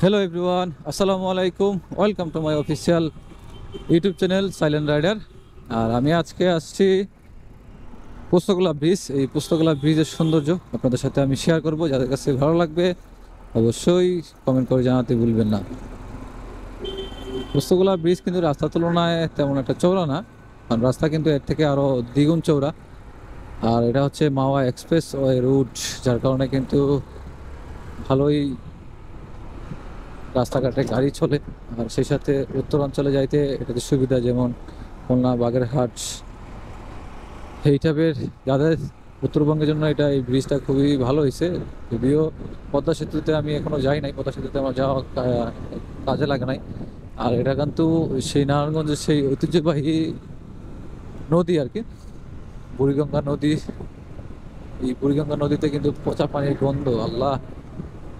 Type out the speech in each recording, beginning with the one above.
Hello everyone, আসসালামু আলাইকুম। Welcome to my official YouTube channel Silent Rider. আর আমি আজকে আসছি পুস্তকলা ব্রিজ। এই পুস্তকলা ব্রিজের সৌন্দর্য আপনাদের সাথে আমি শেয়ার করব। যাদের কাছে ভালো লাগবে অবশ্যই কমেন্ট করে জানাতে ভুলবেন না। পুস্তকলা ব্রিজ কিন্তু রাস্তার তুলনায় তেমন একটা চওড়া না, কারণ রাস্তা কিন্তু এর থেকে আরও দ্বিগুণ চওড়া। আর এটা হচ্ছে মাওয়া এক্সপ্রেস ওয়ে রুট, যার কারণে কিন্তু ভালোই রাস্তাঘাটে গাড়ি চলে। আর সেই সাথে উত্তরাঞ্চলে যাইতে এটাতে সুবিধা, যেমন খুলনা, বাগেরহাট এই টাইপের যাদের উত্তরবঙ্গের জন্য এটা এই ব্রিজটা খুবই ভালো হয়েছে। যদিও পদ্মা সেতুতে আমি এখনো যাই নাই, পদ্মা সেতুতে আমার যাওয়া কাজে লাগে নাই। আর এটা কিন্তু সেই নারায়ণগঞ্জের সেই ঐতিহ্যবাহী নদী আর কি, বুড়িগঙ্গা নদী। এই বুড়িগঙ্গা নদীতে কিন্তু পচা পানির গন্ধ, আল্লাহ!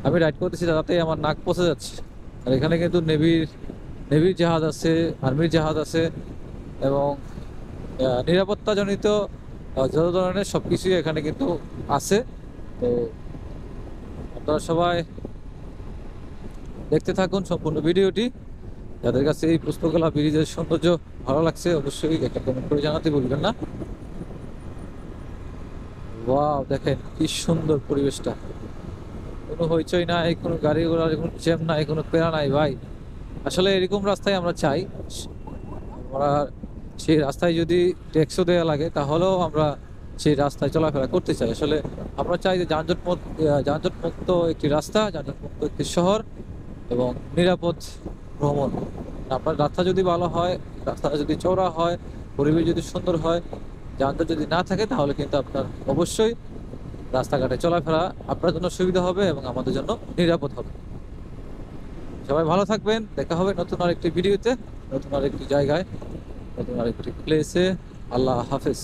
আমি রাইড করতেছি তাতে আমার নাক পচে যাচ্ছে। আর এখানে কিন্তু নেভির জাহাজ আছে, আর্মির জাহাজ আছে, এবং নিরাপত্তাজনিত যত ধরনের সব কিছুই এখানে কিন্তু আছে। তো আপনারা সবাই দেখতে থাকুন সম্পূর্ণ ভিডিওটি। যাদের কাছে এই পুস্তকলা ব্রিজের সৌন্দর্য ভালো লাগছে অবশ্যই একটা কমেন্ট করে জানাতে ভুলবেন না। ওয়াও, দেখেন কি সুন্দর পরিবেশটা! কোনো হইচই নাই, কোনো গাড়ি ঘোড়ার কোনো জ্যাম নাই, কোনো প্যারা নাই ভাই। আসলে এরকম রাস্তায় আমরা চাই। আমরা সেই রাস্তায় যদি ট্যাক্সও দেওয়া লাগে তাহলেও আমরা সেই রাস্তায় চলাফেরা করতে চাই। আসলে আমরা চাই যে যানজটমুক্ত একটি রাস্তা, যানজটমুক্ত একটি শহর এবং নিরাপদ ভ্রমণ। আপনার রাস্তা যদি ভালো হয়, রাস্তাটা যদি চওড়া হয়, পরিবেশ যদি সুন্দর হয়, যানজট যদি না থাকে, তাহলে কিন্তু আপনার অবশ্যই রাস্তাঘাটে চলাফেরা আপনার জন্য সুবিধা হবে এবং আমাদের জন্য নিরাপদ হবে। সবাই ভালো থাকবেন, দেখা হবে নতুন আরেকটি ভিডিওতে, নতুন আরেকটি জায়গায়, নতুন আরেকটি প্লেসে। আল্লাহ হাফেজ।